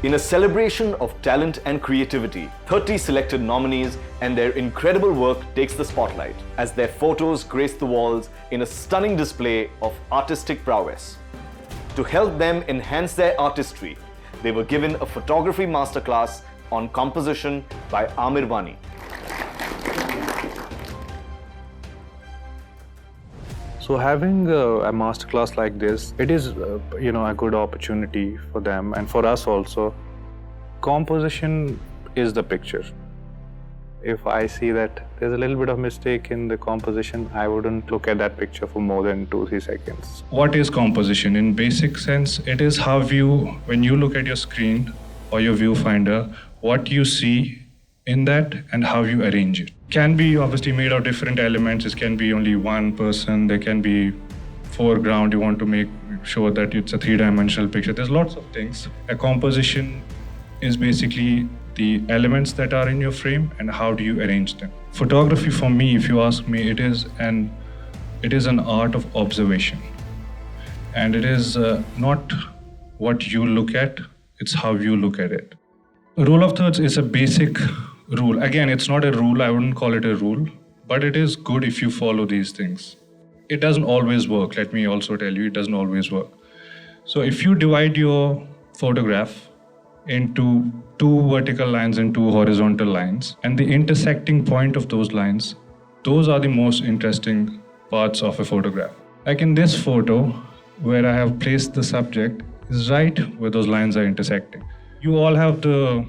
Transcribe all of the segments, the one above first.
In a celebration of talent and creativity, 30 selected nominees and their incredible work takes the spotlight as their photos grace the walls in a stunning display of artistic prowess. To help them enhance their artistry, they were given a photography masterclass on composition by Aamir Wani. So having a masterclass like this, it is a good opportunity for them and for us also. Composition is the picture. If I see that there's a little bit of mistake in the composition, I wouldn't look at that picture for more than 2-3 seconds. What is composition? In basic sense, it is how when you look at your screen or your viewfinder, what you see in that and how you arrange it. Can be obviously made of different elements. It can be only one person. There can be foreground. You want to make sure that it's a 3-dimensional picture. There's lots of things. A composition is basically the elements that are in your frame and how do you arrange them. Photography for me, if you ask me, it is an art of observation. And it is not what you look at, it's how you look at it. Rule of thirds is a basic rule. Again, it's not a rule, I wouldn't call it a rule, but it is good if you follow these things. It doesn't always work, let me also tell you, it doesn't always work. So if you divide your photograph into 2 vertical lines and 2 horizontal lines, and the intersecting point of those lines, those are the most interesting parts of a photograph. Like in this photo, where I have placed the subject, is right where those lines are intersecting. You all have the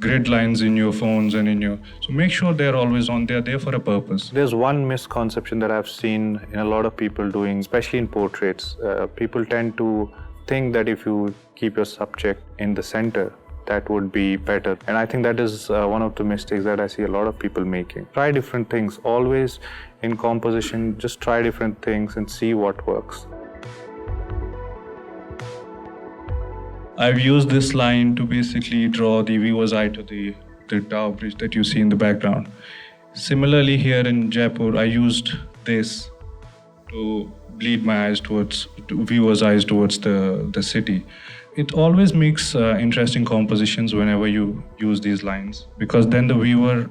grid lines in your phones and so make sure they're always on, they're there for a purpose. There's one misconception that I've seen in a lot of people doing, especially in portraits. People tend to think that if you keep your subject in the center, that would be better. And I think that is one of the mistakes that I see a lot of people making. Try different things. Always in composition, just try different things and see what works. I've used this line to basically draw the viewer's eye to the Tower Bridge that you see in the background. Similarly, here in Jaipur, I used this to lead my eyes viewer's eyes towards the city. It always makes interesting compositions whenever you use these lines, because then the viewer,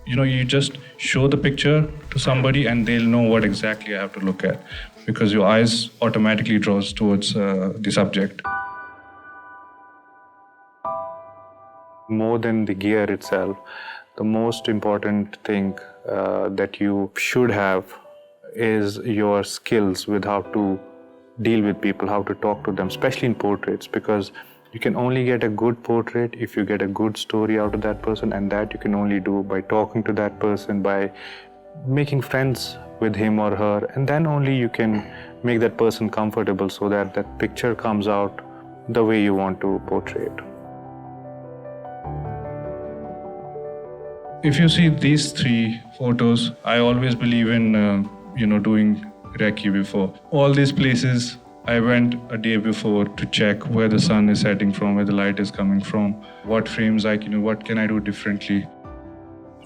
you just show the picture to somebody and they'll know what exactly I have to look at, because your eyes automatically draws towards the subject. More than the gear itself, the most important thing that you should have is your skills with how to deal with people, how to talk to them, especially in portraits, because you can only get a good portrait if you get a good story out of that person, and that you can only do by talking to that person, by making friends with him or her, and then only you can make that person comfortable so that that picture comes out the way you want to portray it. If you see these 3 photos, I always believe in, doing recce before. All these places, I went a day before to check where the sun is setting from, where the light is coming from, what frames what can I do differently.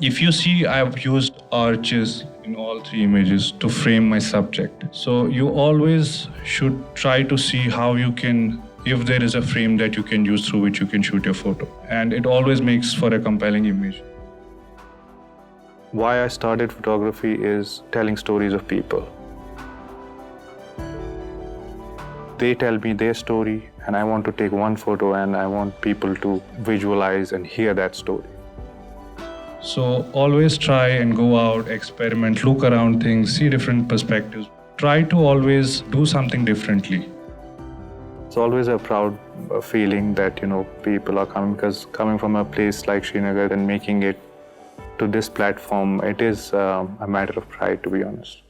If you see, I've used arches in all 3 images to frame my subject. So you always should try to see how you can, if there is a frame that you can use through which you can shoot your photo. And it always makes for a compelling image. Why I started photography is telling stories of people. They tell me their story, and I want to take one photo and I want people to visualize and hear that story. So always try and go out, experiment, look around things, see different perspectives. Try to always do something differently. It's always a proud feeling that, people are coming, because coming from a place like Srinagar and making it to this platform, it is a matter of pride, to be honest.